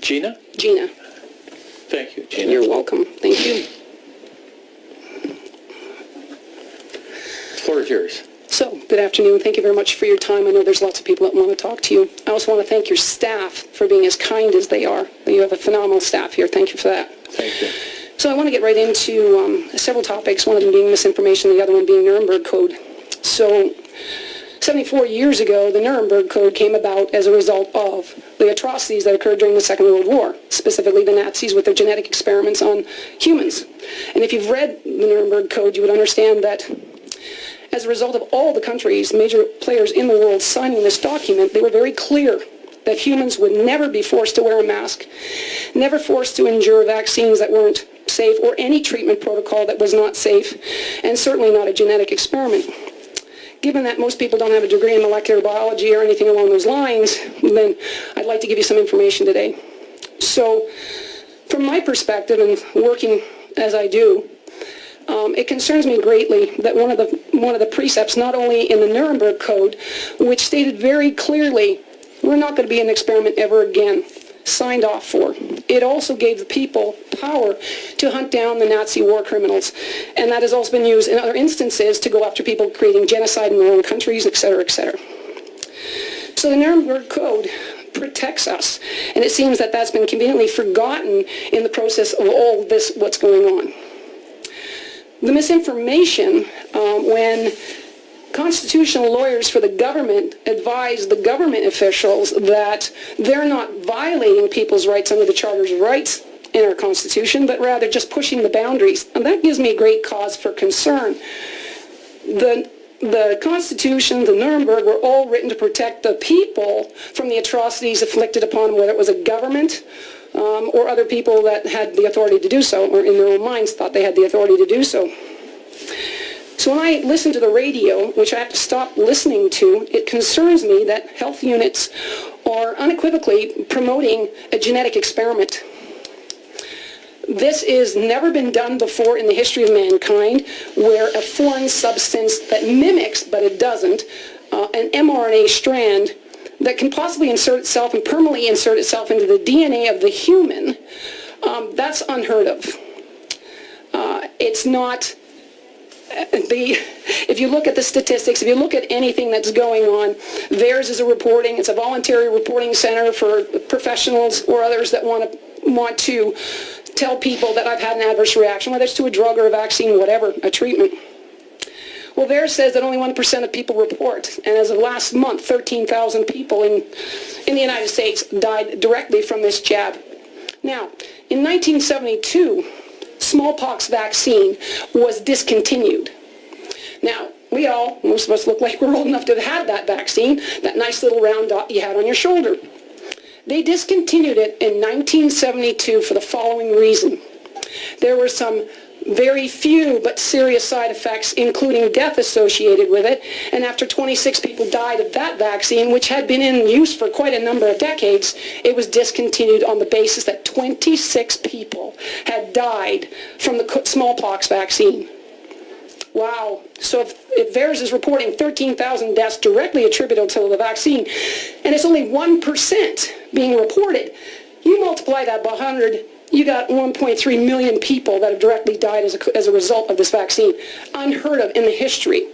Gina? Gina. Thank you, Gina. You're welcome. Thank you. The floor is yours. So, good afternoon. Thank you very much for your time. I know there's lots of people that want to talk to you. I also want to thank your staff for being as kind as they are. You have a phenomenal staff here. Thank you for that. Thank you. So I want to get right into several topics, one of them being misinformation, the other one being Nuremberg Code. So 74 years ago, the Nuremberg Code came about as a result of the atrocities that occurred during the Second World War, specifically the Nazis with their genetic experiments on humans. And if you've read the Nuremberg Code, you would understand that as a result of all the countries, major players in the world signing this document, they were very clear that humans would never be forced to wear a mask, never forced to endure vaccines that weren't safe, or any treatment protocol that was not safe, and certainly not a genetic experiment. Given that most people don't have a degree in molecular biology or anything along those lines, then I'd like to give you some information today. So, from my perspective, and working as I do, it concerns me greatly that one of the precepts, not only in the Nuremberg Code, which stated very clearly, we're not going to be an experiment ever again, signed off for. It also gave the people power to hunt down the Nazi war criminals. And that has also been used in other instances to go after people creating genocide in their own countries, etc., etc. So the Nuremberg Code protects us. And it seems that that's been conveniently forgotten in the process of all this, what's going on. The misinformation, when constitutional lawyers for the government advise the government officials that they're not violating people's rights under the Charter's rights in our Constitution, but rather just pushing the boundaries. And that gives me great cause for concern. The Constitution, the Nuremberg, were all written to protect the people from the atrocities inflicted upon them, whether it was a government or other people that had the authority to do so, or in their own minds thought they had the authority to do so. So when I listen to the radio, which I have to stop listening to, it concerns me that health units are unequivocally promoting a genetic experiment. This has never been done before in the history of mankind, where a foreign substance that mimics, but it doesn't, an mRNA strand that can possibly insert itself and permanently insert itself into the DNA of the human, that's unheard of. It's not... If you look at the statistics, if you look at anything that's going on, theirs is a reporting. It's a voluntary reporting center for professionals or others that want to tell people that I've had an adverse reaction, whether it's to a drug or a vaccine, whatever, a treatment. Well, theirs says that only 1% of people report. And as of last month, 13,000 people in the United States died directly from this jab. Now, in 1972, smallpox vaccine was discontinued. Now, most of us look like we're old enough to have had that vaccine, that nice little round dot you had on your shoulder. They discontinued it in 1972 for the following reason. There were some very few but serious side effects, including death associated with it, and after 26 people died of that vaccine, which had been in use for quite a number of decades, it was discontinued on the basis that 26 people had died from the smallpox vaccine. Wow. So if theirs is reporting 13,000 deaths directly attributable to the vaccine, and it's only 1% being reported, you multiply that by 100, you got 1.3 million people that have directly died as a result of this vaccine. Unheard of in the history.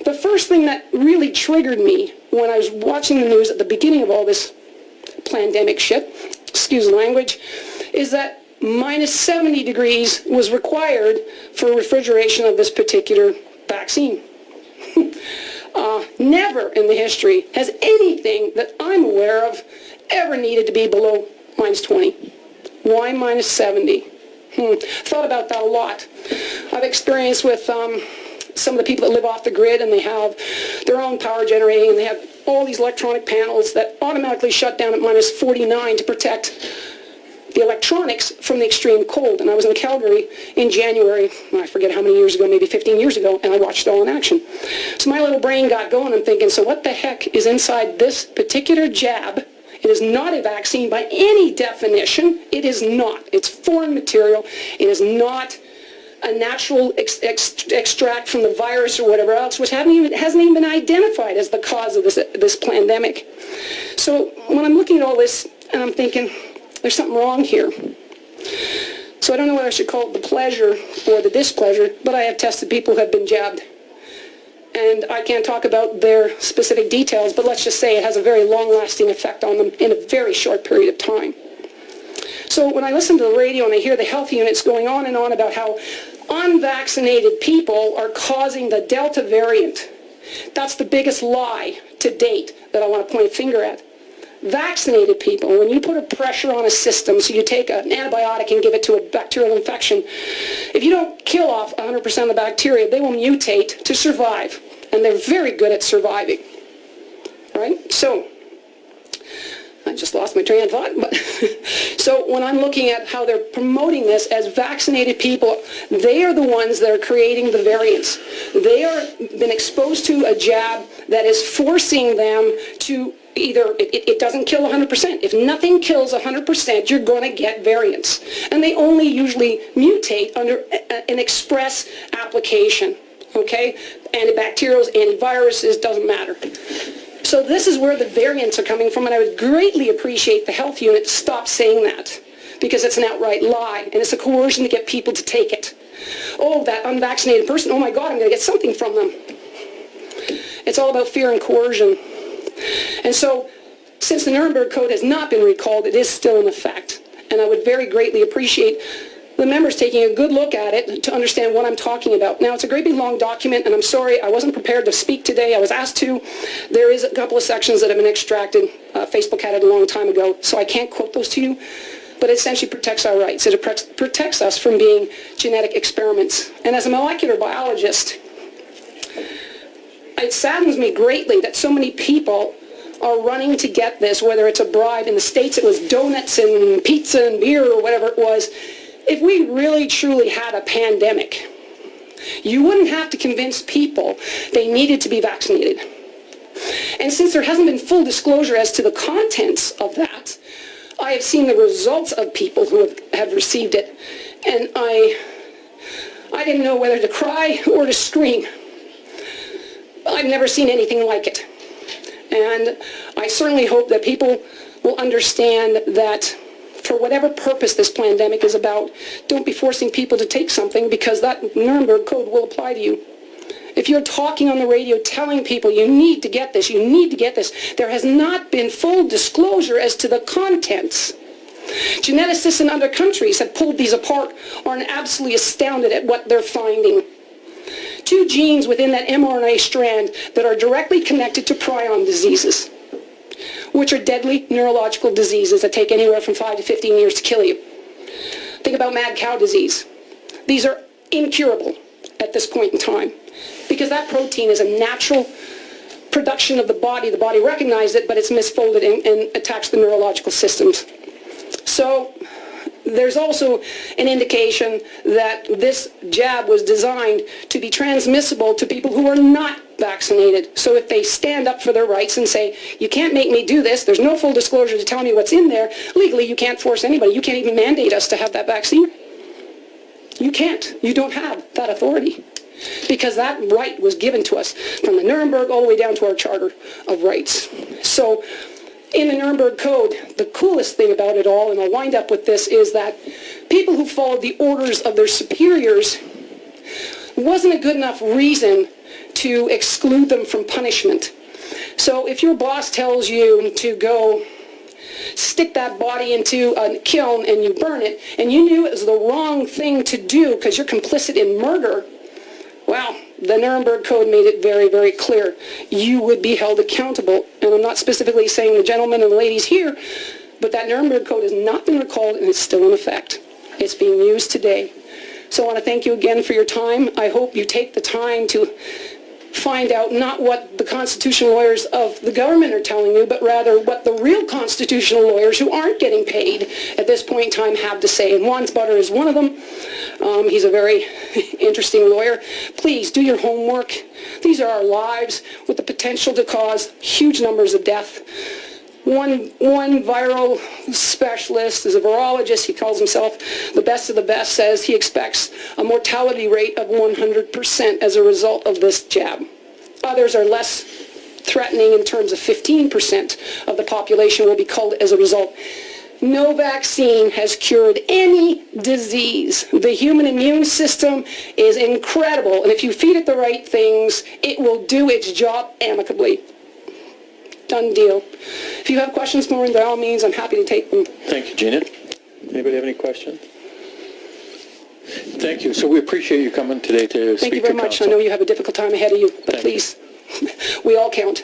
The first thing that really triggered me when I was watching the news at the beginning of all this pandemic shit, excuse the language, is that minus 70 degrees was required for refrigeration of this particular vaccine. Never in the history has anything that I'm aware of ever needed to be below minus 20. Why minus 70? Thought about that a lot. I've experienced with some of the people that live off the grid, and they have their own power generating, and they have all these electronic panels that automatically shut down at minus 49 to protect the electronics from the extreme cold. And I was in Calgary in January, I forget how many years ago, maybe 15 years ago, and I watched it all in action. So my little brain got going. I'm thinking, so what the heck is inside this particular jab? It is not a vaccine by any definition. It is not. It's foreign material. It is not a natural extract from the virus or whatever else, which hasn't even been identified as the cause of this pandemic. So when I'm looking at all this, And I'm thinking, there's something wrong here. So I don't know whether I should call it the pleasure or the displeasure, but I have tested people who have been jabbed. And I can't talk about their specific details, but let's just say it has a very long-lasting effect on them in a very short period of time. So when I listen to the radio and I hear the health units going on and on about how unvaccinated people are causing the Delta variant, that's the biggest lie to date that I want to point a finger at. Vaccinated people, when you put a pressure on a system, so you take an antibiotic and give it to a bacterial infection, if you don't kill off 100% of the bacteria, they will mutate to survive. And they're very good at surviving. Right? So, I just lost my train of thought. But so when I'm looking at how they're promoting this as vaccinated people, they are the ones that are creating the variants. They are been exposed to a jab that is forcing them to either, it doesn't kill 100%. If nothing kills 100%, you're going to get variants. And they only usually mutate under an express application. Okay? Antibacterials, antiviruses, doesn't matter. So this is where the variants are coming from, and I would greatly appreciate the health unit to stop saying that, because it's an outright lie, and it's a coercion to get people to take it. Oh, that unvaccinated person, oh my God, I'm going to get something from them. It's all about fear and coercion. And so, since the Nuremberg Code has not been recalled, it is still in effect. And I would very greatly appreciate the members taking a good look at it to understand what I'm talking about. Now, it's a great big long document, and I'm sorry, I wasn't prepared to speak today. I was asked to. There is a couple of sections that have been extracted. Facebook had it a long time ago, so I can't quote those to you. But it essentially protects our rights. It protects us from being genetic experiments. And as a molecular biologist, it saddens me greatly that so many people are running to get this, whether it's a bribe. In the States, it was donuts and pizza and beer or whatever it was. If we really truly had a pandemic, you wouldn't have to convince people they needed to be vaccinated. And since there hasn't been full disclosure as to the contents of that, I have seen the results of people who have received it, and I didn't know whether to cry or to scream. I've never seen anything like it. And I certainly hope that people will understand that for whatever purpose this pandemic is about, don't be forcing people to take something, because that Nuremberg Code will apply to you. If you're talking on the radio telling people you need to get this, you need to get this, there has not been full disclosure as to the contents. Geneticists in other countries have pulled these apart, are absolutely astounded at what they're finding. 2 genes within that mRNA strand that are directly connected to prion diseases, which are deadly neurological diseases that take anywhere from 5 to 15 years to kill you. Think about mad cow disease. These are incurable at this point in time, because that protein is a natural production of the body. The body recognizes it, but it's misfolded and attacks the neurological systems. So there's also an indication that this jab was designed to be transmissible to people who are not vaccinated. So if they stand up for their rights and say, you can't make me do this, there's no full disclosure to tell me what's in there, legally you can't force anybody. You can't even mandate us to have that vaccine. You can't. You don't have that authority, because that right was given to us from the Nuremberg all the way down to our Charter of Rights. So in the Nuremberg Code, the coolest thing about it all, and I'll wind up with this, is that people who followed the orders of their superiors wasn't a good enough reason to exclude them from punishment. So if your boss tells you to go stick that body into a kiln and you burn it, and you knew it was the wrong thing to do because you're complicit in murder, well, the Nuremberg Code made it very, very clear. You would be held accountable. And I'm not specifically saying the gentlemen and the ladies here, but that Nuremberg Code has not been recalled and it's still in effect. It's being used today. So I want to thank you again for your time. I hope you take the time to find out not what the constitutional lawyers of the government are telling you, but rather what the real constitutional lawyers who aren't getting paid at this point in time have to say. And Juan Butter is one of them. He's a very interesting lawyer. Please do your homework. These are our lives with the potential to cause huge numbers of death. One viral specialist is a virologist. He calls himself the best of the best, says he expects a mortality rate of 100% as a result of this jab. Others are less threatening in terms of 15% of the population will be culled as a result. No vaccine has cured any disease. The human immune system is incredible, and if you feed it the right things, it will do its job amicably. Done deal. If you have questions, Maureen, by all means, I'm happy to take them. Thank you, Gina. Anybody have any questions? Thank you. So we appreciate you coming today to speak to council. Thank you very much. I know you have a difficult time ahead of you, but Thank you. please, we all count.